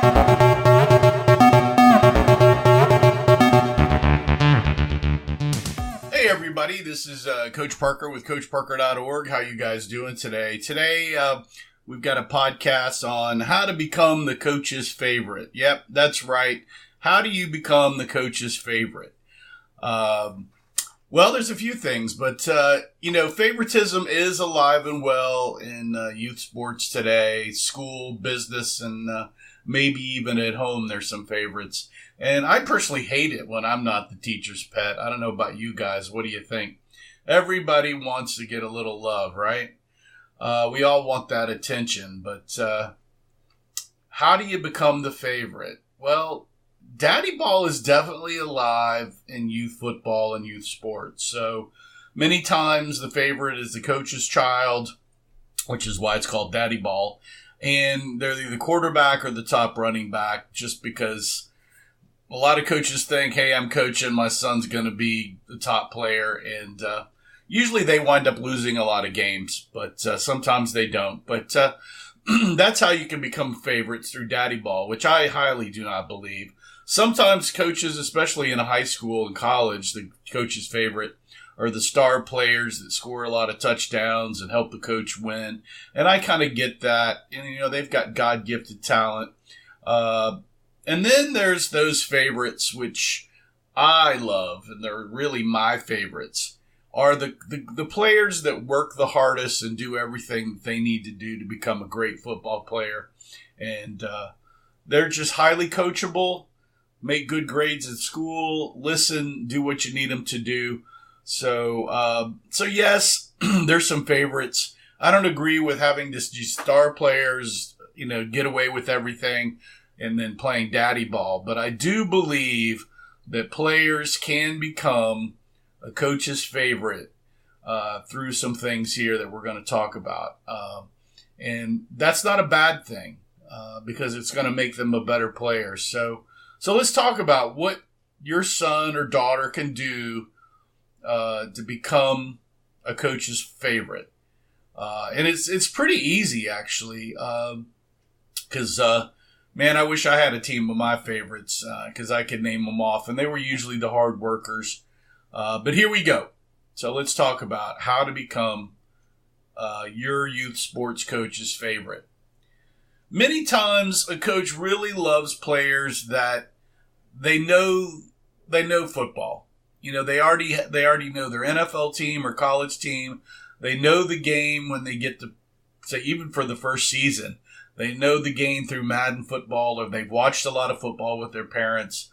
Hey everybody, this is Coach Parker with CoachParker.org. How you guys doing today? Today we've got a podcast on how to become the coach's favorite. Yep, that's right. How do you become the coach's favorite? Well, there's a few things, but favoritism is alive and well in youth sports today, school, business, and maybe even at home there's some favorites. And I personally hate it when I'm not the teacher's pet. I don't know about you guys. What do you think? Everybody wants to get a little love, right? We all want that attention. But how do you become the favorite? Well, DaddyBall is definitely alive in youth football and youth sports. So many times the favorite is the coach's child, which is why it's called DaddyBall. And they're the quarterback or the top running back just because a lot of coaches think, hey, I'm coaching, my son's going to be the top player. And usually they wind up losing a lot of games, but sometimes they don't. But that's how you can become favorites through DaddyBall, which I highly do not believe. Sometimes coaches, especially in a high school and college, the coach's favorite are the star players that score a lot of touchdowns and help the coach win. And I kind of get that. And, they've got God-gifted talent. And then there's those favorites, which I love, and they're really my favorites, are the players that work the hardest and do everything they need to do to become a great football player. And they're just highly coachable, make good grades at school, listen, do what you need them to do. So yes, there's some favorites. I don't agree with having these star players, get away with everything and then playing DaddyBall. But I do believe that players can become a coach's favorite through some things here that we're going to talk about. And that's not a bad thing because it's going to make them a better player. So let's talk about what your son or daughter can do to become a coach's favorite. And it's pretty easy, actually, because man, I wish I had a team of my favorites because I could name them off, and they were usually the hard workers. But here we go. So let's talk about how to become your youth sports coach's favorite. Many times a coach really loves players that they know football. They already know their NFL team or college team. They know the game when they get to, say, even for the first season. They know the game through Madden football, or they've watched a lot of football with their parents.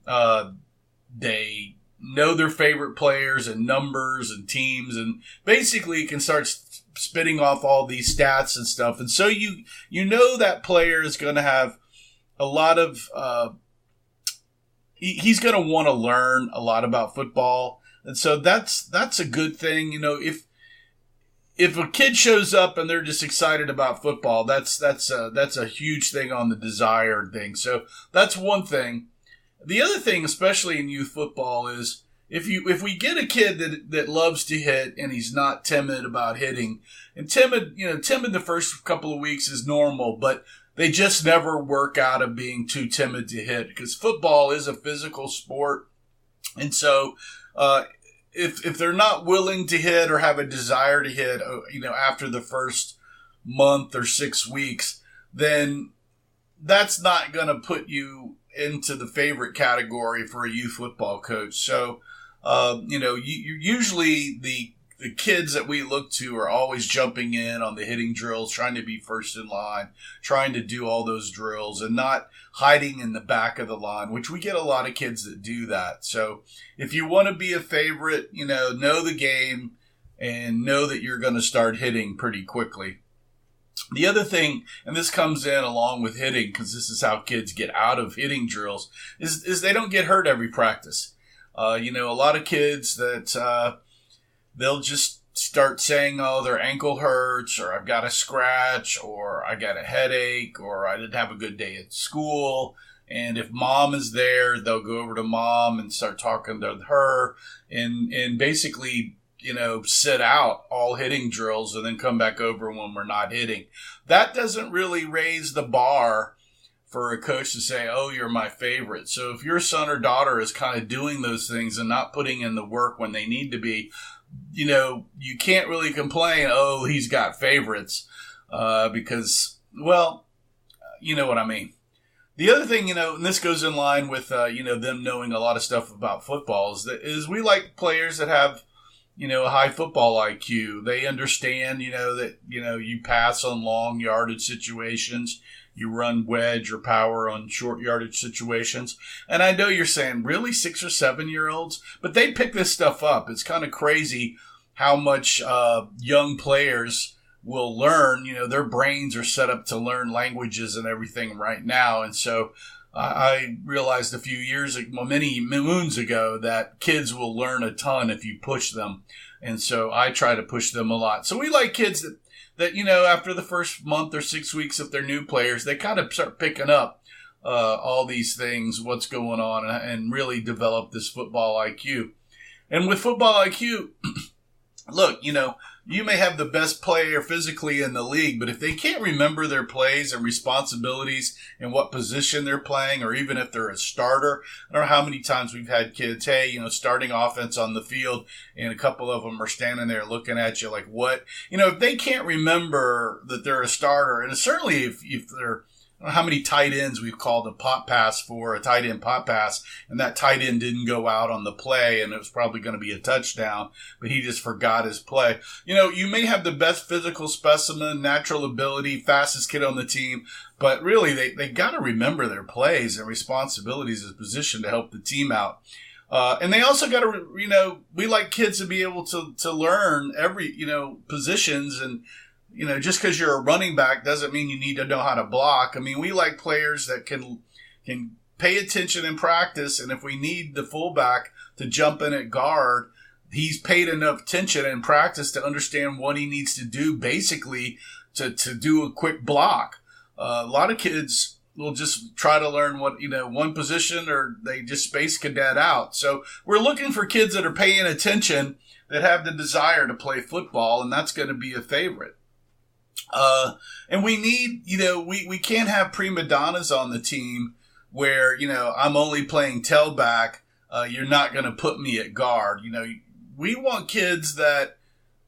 They know their favorite players and numbers and teams, and basically can start spitting off all these stats and stuff. And so you know that player is going to have a lot of he's going to want to learn a lot about football, and so that's a good thing. If a kid shows up and they're just excited about football, that's a huge thing on the desired thing. So that's one thing. The other thing, especially in youth football, is if we get a kid that loves to hit and he's not timid about hitting, and timid the first couple of weeks is normal, but they just never work out of being too timid to hit because football is a physical sport, and so if they're not willing to hit or have a desire to hit, after the first month or 6 weeks, then that's not going to put you into the favorite category for a youth football coach. So, usually the kids that we look to are always jumping in on the hitting drills, trying to be first in line, trying to do all those drills and not hiding in the back of the line, which we get a lot of kids that do that. So if you want to be a favorite, know the game and know that you're going to start hitting pretty quickly. The other thing, and this comes in along with hitting because this is how kids get out of hitting drills, is they don't get hurt every practice. A lot of kids that they'll just start saying, oh, their ankle hurts, or I've got a scratch, or I got a headache, or I didn't have a good day at school. And if mom is there, they'll go over to mom and start talking to her and basically, sit out all hitting drills and then come back over when we're not hitting. That doesn't really raise the bar for a coach to say, oh, you're my favorite. So if your son or daughter is kind of doing those things and not putting in the work when they need to be, you can't really complain, oh, he's got favorites, because, well, you know what I mean. The other thing, and this goes in line with, them knowing a lot of stuff about football is we like players that have, a high football IQ. They understand, that, you pass on long yardage situations. You run wedge or power on short yardage situations. And I know you're saying, really, 6 or 7 year olds? But they pick this stuff up. It's kind of crazy how much young players will learn. Their brains are set up to learn languages and everything right now. And so I realized many moons ago, that kids will learn a ton if you push them. And so I try to push them a lot. So we like kids that after the first month or 6 weeks, if they're new players, they kind of start picking up all these things, what's going on, and really develop this football IQ. And with football IQ, look, you may have the best player physically in the league, but if they can't remember their plays and responsibilities and what position they're playing, or even if they're a starter, I don't know how many times we've had kids, hey, starting offense on the field, and a couple of them are standing there looking at you like, what? If they can't remember that they're a starter, and certainly if they're, I don't know how many tight ends we've called a pop pass for, a tight end pop pass, and that tight end didn't go out on the play, and it was probably going to be a touchdown, but he just forgot his play. You may have the best physical specimen, natural ability, fastest kid on the team, but really they got to remember their plays and responsibilities as position to help the team out. And they also got to, we like kids to be able to learn every, positions, and just because you're a running back doesn't mean you need to know how to block. I mean, we like players that can pay attention in practice, and if we need the fullback to jump in at guard, he's paid enough attention in practice to understand what he needs to do, basically to do a quick block. A lot of kids will just try to learn one position, or they just space cadet out. So we're looking for kids that are paying attention, that have the desire to play football, and that's going to be a favorite. And we need, we can't have prima donnas on the team where, I'm only playing tailback. You're not going to put me at guard. We want kids that,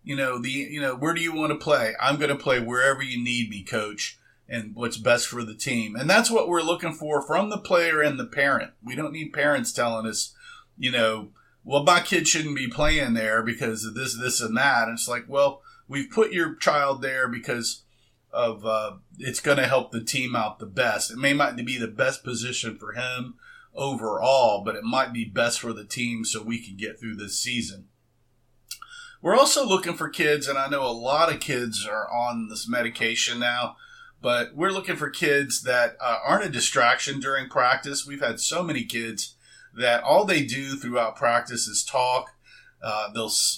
where do you want to play? I'm going to play wherever you need me, coach, and what's best for the team. And that's what we're looking for from the player and the parent. We don't need parents telling us, well, my kid shouldn't be playing there because of this, and that. And it's like, well, we've put your child there because of it's going to help the team out the best. It may not be the best position for him overall, but it might be best for the team so we can get through this season. We're also looking for kids, and I know a lot of kids are on this medication now, but we're looking for kids that aren't a distraction during practice. We've had so many kids that all they do throughout practice is talk.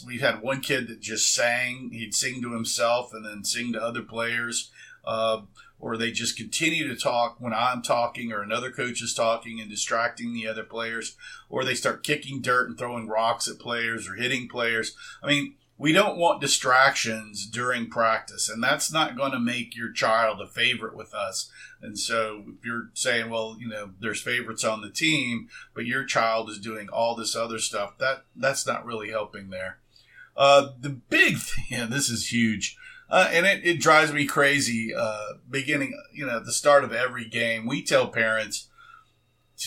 We've had one kid that just sang. He'd sing to himself and then sing to other players, or they just continue to talk when I'm talking or another coach is talking and distracting the other players, or they start kicking dirt and throwing rocks at players or hitting players. I mean, we don't want distractions during practice, and that's not going to make your child a favorite with us. And so if you're saying, well, there's favorites on the team, but your child is doing all this other stuff, that's not really helping there. The big thing, and this is huge, and it drives me crazy, beginning, at the start of every game, we tell parents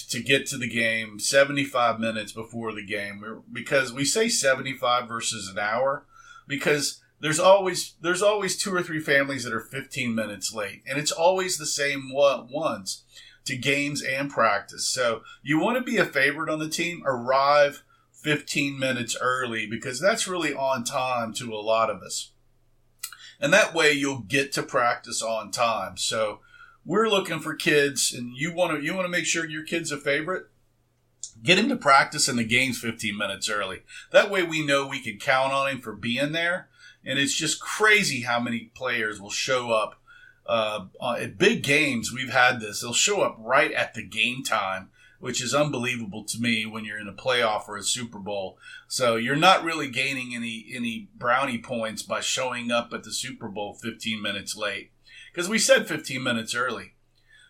to get to the game 75 minutes before the game, because we say 75 versus an hour, because there's always 2 or 3 families that are 15 minutes late, and it's always the same ones to games and practice. So you want to be a favorite on the team, arrive 15 minutes early, because that's really on time to a lot of us. And that way you'll get to practice on time. So we're looking for kids, and you want to make sure your kid's a favorite. Get him to practice in the games 15 minutes early. That way we know we can count on him for being there. And it's just crazy how many players will show up at big games. We've had this. They'll show up right at the game time, which is unbelievable to me when you're in a playoff or a Super Bowl. So you're not really gaining any brownie points by showing up at the Super Bowl 15 minutes late, because we said 15 minutes early.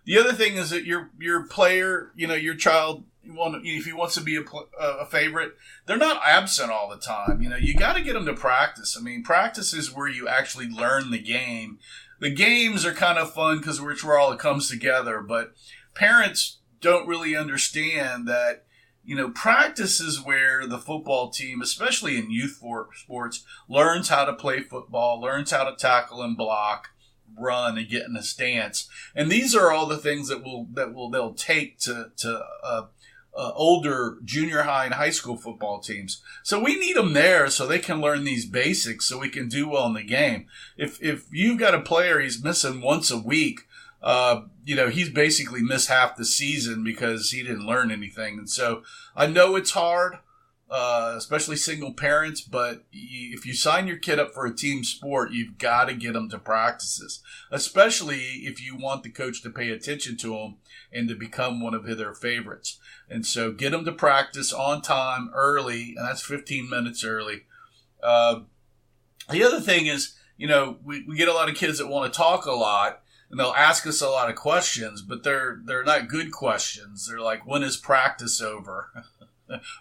The other thing is that your player, your child, if he wants to be a favorite, they're not absent all the time. You got to get them to practice. I mean, practice is where you actually learn the game. The games are kind of fun because it's where all it comes together. But parents don't really understand that, practice is where the football team, especially in youth sports, learns how to play football, learns how to tackle and block, run, and get in a stance. And these are all the things that they'll take to older junior high and high school football teams. So we need them there so they can learn these basics so we can do well in the game. If you've got a player he's missing once a week, he's basically missed half the season because he didn't learn anything. And so I know it's hard, especially single parents, but if you sign your kid up for a team sport, you've got to get them to practices, especially if you want the coach to pay attention to them and to become one of their favorites. And so get them to practice on time, early, and that's 15 minutes early. The other thing is, we get a lot of kids that want to talk a lot, and they'll ask us a lot of questions, but they're not good questions. They're like, when is practice over?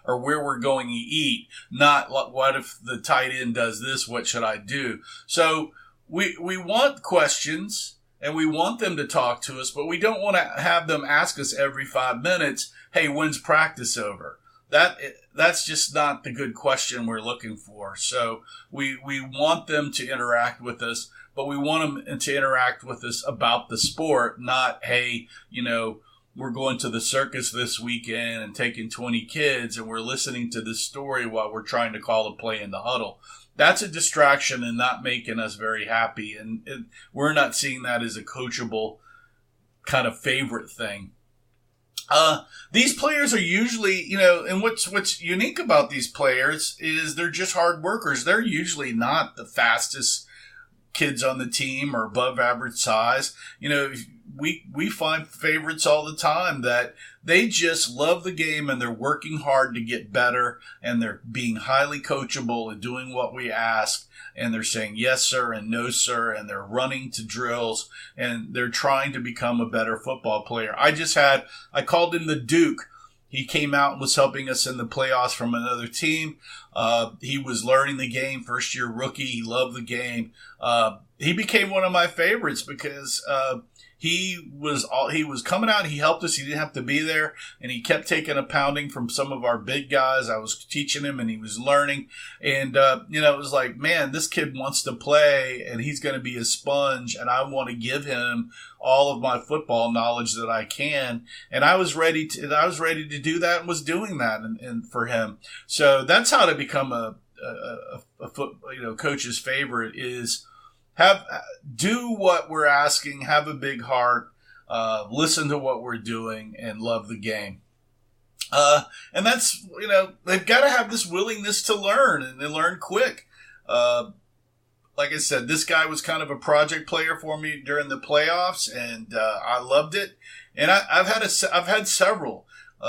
Or where we're going to eat, not what if the tight end does this, what should I do? So we want questions and we want them to talk to us, but we don't want to have them ask us every 5 minutes, hey, when's practice over? That's just not the good question we're looking for. So we want them to interact with us, but we want them to interact with us about the sport, not, hey, we're going to the circus this weekend and taking 20 kids and we're listening to this story while we're trying to call a play in the huddle. That's a distraction and not making us very happy. And we're not seeing that as a coachable kind of favorite thing. These players are usually, and what's unique about these players is they're just hard workers. They're usually not the fastest kids on the team or above average size. We find favorites all the time that they just love the game and they're working hard to get better and they're being highly coachable and doing what we ask and they're saying yes sir and no sir and they're running to drills and they're trying to become a better football player. I called him the Duke. He came out and was helping us in the playoffs from another team. He was learning the game, first year rookie. He loved the game. He became one of my favorites because he was coming out. He helped us. He didn't have to be there, and he kept taking a pounding from some of our big guys. I was teaching him, and he was learning. And it was like, man, this kid wants to play, and he's going to be a sponge, and I want to give him all of my football knowledge that I can. And I was ready to do that, and was doing that, and for him. So that's how to become a coach's favorite is. Do what we're asking, have a big heart, listen to what we're doing, and love the game. And that's, they've got to have this willingness to learn, and they learn quick. Like I said, this guy was kind of a project player for me during the playoffs, and I loved it. And I've had several.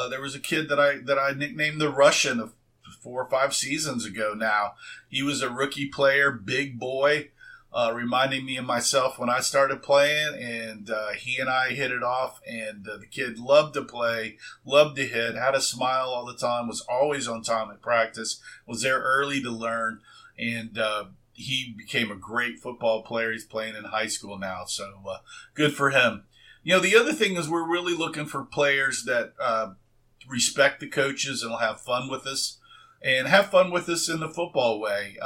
There was a kid that I nicknamed the Russian 4 or 5 seasons ago now. He was a rookie player, big boy. Reminding me of myself when I started playing, and he and I hit it off, and the kid loved to play, loved to hit, had a smile all the time, was always on time at practice, was there early to learn, and he became a great football player. He's playing in high school now, so good for him. The other thing is we're really looking for players that respect the coaches and will have fun with us, and have fun with us in the football way.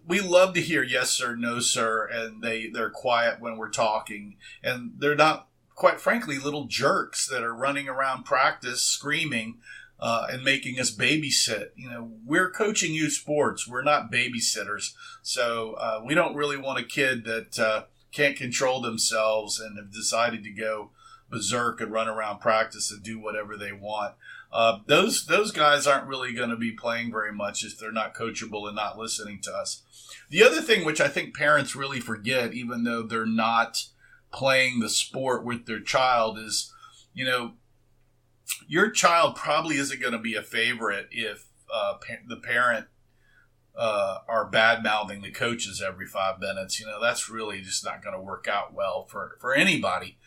We love to hear yes sir, no sir, and they're quiet when we're talking, and they're not, quite frankly, little jerks that are running around practice screaming and making us babysit. We're coaching youth sports. We're not babysitters, so we don't really want a kid that can't control themselves and have decided to go berserk and run around practice and do whatever they want. Those guys aren't really going to be playing very much if they're not coachable and not listening to us. The other thing, which I think parents really forget, even though they're not playing the sport with their child, is, your child probably isn't going to be a favorite if the parent are bad-mouthing the coaches every 5 minutes. That's really just not going to work out well for anybody.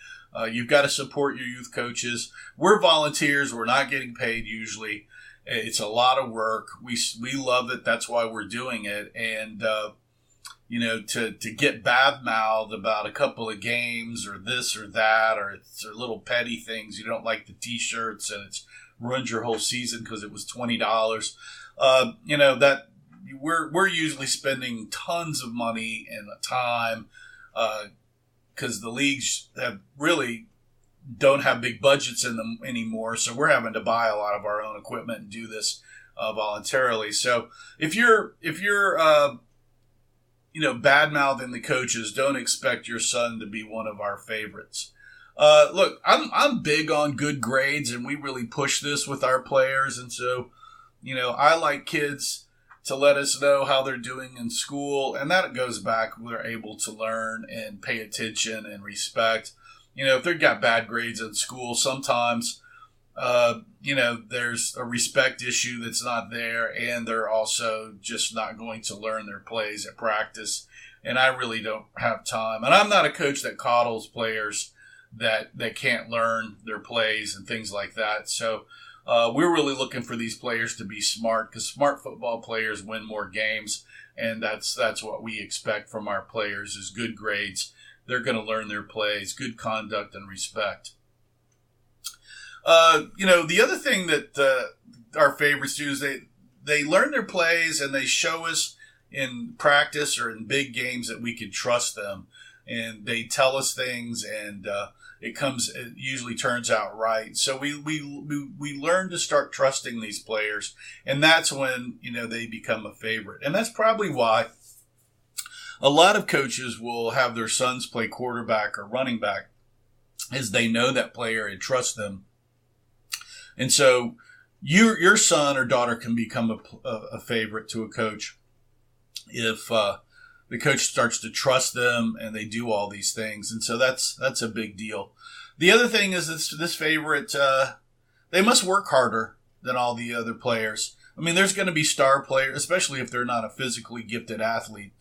You've got to support your youth coaches. We're volunteers. We're not getting paid usually. It's a lot of work. We love it. That's why we're doing it. And, to get bad-mouthed about a couple of games or this or that, or it's little petty things. You don't like the T-shirts and it's ruined your whole season because it was $20. That we're usually spending tons of money and time because the leagues don't have big budgets in them anymore. So we're having to buy a lot of our own equipment and do this voluntarily. So if you're bad-mouthing the coaches, don't expect your son to be one of our favorites. Look, I'm big on good grades, and we really push this with our players. And so, I like kids to let us know how they're doing in school, and that goes back when they're able to learn and pay attention and respect. If they've got bad grades in school, sometimes, there's a respect issue that's not there, and they're also just not going to learn their plays at practice. And I really don't have time. And I'm not a coach that coddles players that can't learn their plays and things like that. So we're really looking for these players to be smart, because smart football players win more games, and that's what we expect from our players is good grades. They're going to learn their plays, good conduct, and respect. The other thing that our favorites do is they learn their plays and they show us in practice or in big games that we can trust them, and they tell us things, and it usually turns out right. So we learn to start trusting these players, and that's when they become a favorite. And that's probably why a lot of coaches will have their sons play quarterback or running back, as they know that player and trust them. And so your son or daughter can become a favorite to a coach if the coach starts to trust them and they do all these things. And so that's a big deal. The other thing is this favorite, they must work harder than all the other players. I mean, there's going to be star players, especially if they're not a physically gifted athlete.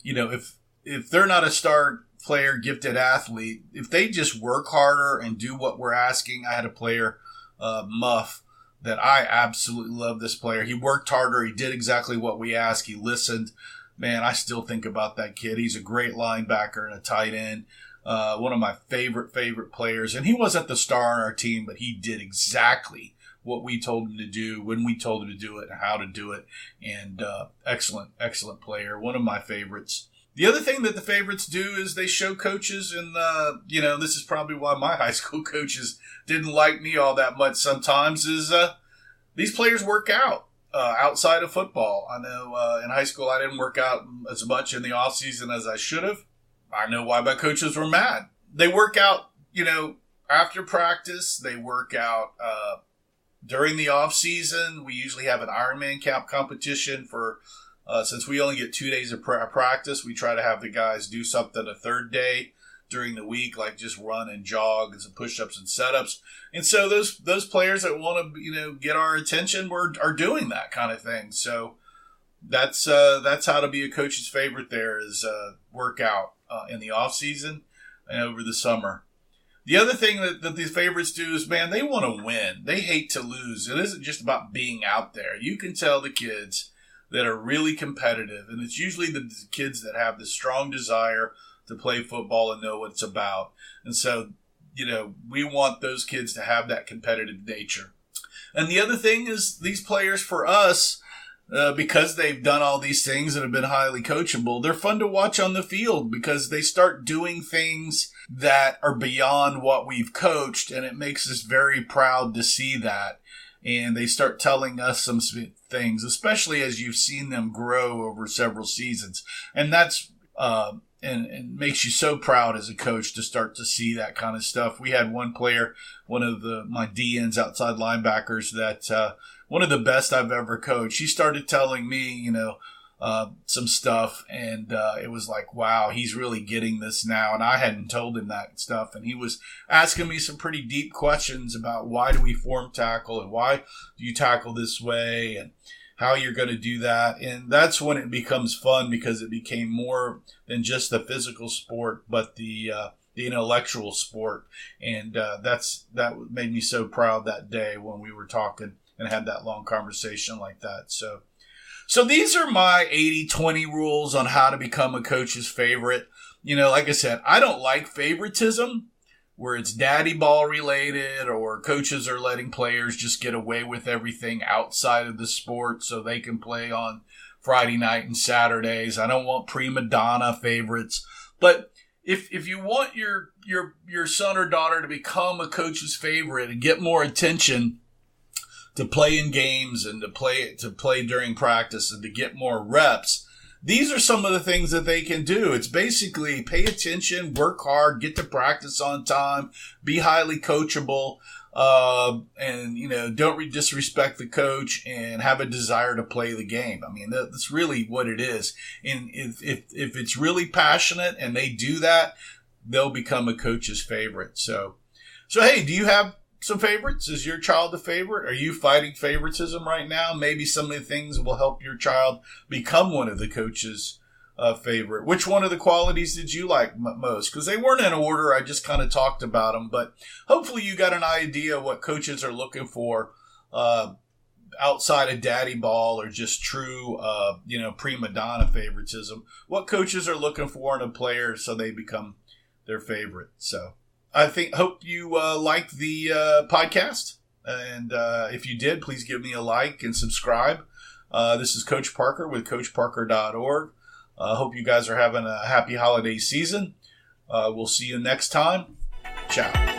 If they're not a star player, gifted athlete, if they just work harder and do what we're asking. I had a player, Muff, that I absolutely love this player. He worked harder. He did exactly what we asked. He listened. Man, I still think about that kid. He's a great linebacker and a tight end. One of my favorite players. And he wasn't the star on our team, but he did exactly what we told him to do, when we told him to do it, and how to do it. And excellent player. One of my favorites. The other thing that the favorites do is they show coaches, and, this is probably why my high school coaches didn't like me all that much sometimes, is these players work out outside of football. I know in high school I didn't work out as much in the off season as I should have. I know why my coaches were mad. They work out, after practice. They work out during the off season. We usually have an Ironman camp competition for since we only get 2 days of practice, we try to have the guys do something a third day during the week, like just run and jog and some push-ups and setups. And so those players that want to, get our attention are doing that kind of thing. So that's how to be a coach's favorite there is work out in the off season and over the summer. The other thing that these favorites do is, man, they want to win. They hate to lose. It isn't just about being out there. You can tell the kids that are really competitive, and it's usually the kids that have the strong desire to play football and know what it's about. And so, we want those kids to have that competitive nature. And the other thing is these players, for us, because they've done all these things and have been highly coachable, they're fun to watch on the field because they start doing things that are beyond what we've coached, and it makes us very proud to see that. And they start telling us some things, especially as you've seen them grow over several seasons. And that's and makes you so proud as a coach to start to see that kind of stuff. We had one player, one of my DNs, outside linebackers, that one of the best I've ever coached. He started telling me, some stuff, and it was like, wow, he's really getting this now, and I hadn't told him that stuff, and he was asking me some pretty deep questions about why do we form tackle, and why do you tackle this way, and how you're going to do that. And that's when it becomes fun, because it became more than just the physical sport, but the intellectual sport. And that made me so proud that day when we were talking and had that long conversation like that. So these are my 80-20 rules on how to become a coach's favorite. Like I said, I don't like favoritism where it's daddy ball related, or coaches are letting players just get away with everything outside of the sport so they can play on Friday night and Saturdays. I don't want prima donna favorites. But if you want your son or daughter to become a coach's favorite and get more attention, to play in games and to play during practice and to get more reps, these are some of the things that they can do. It's basically pay attention, work hard, get to practice on time, be highly coachable, and don't disrespect the coach, and have a desire to play the game. I mean, that's really what it is. And if it's really passionate and they do that, they'll become a coach's favorite. So hey, do you have some favorites? Is your child a favorite? Are you fighting favoritism right now? Maybe some of the things will help your child become one of the coach's favorite. Which one of the qualities did you like most? Because they weren't in order. I just kind of talked about them. But hopefully you got an idea what coaches are looking for outside of daddy ball or just true, prima donna favoritism. What coaches are looking for in a player so they become their favorite. So hope you liked the podcast. And if you did, please give me a like and subscribe. This is Coach Parker with CoachParker.org. Hope you guys are having a happy holiday season. We'll see you next time. Ciao.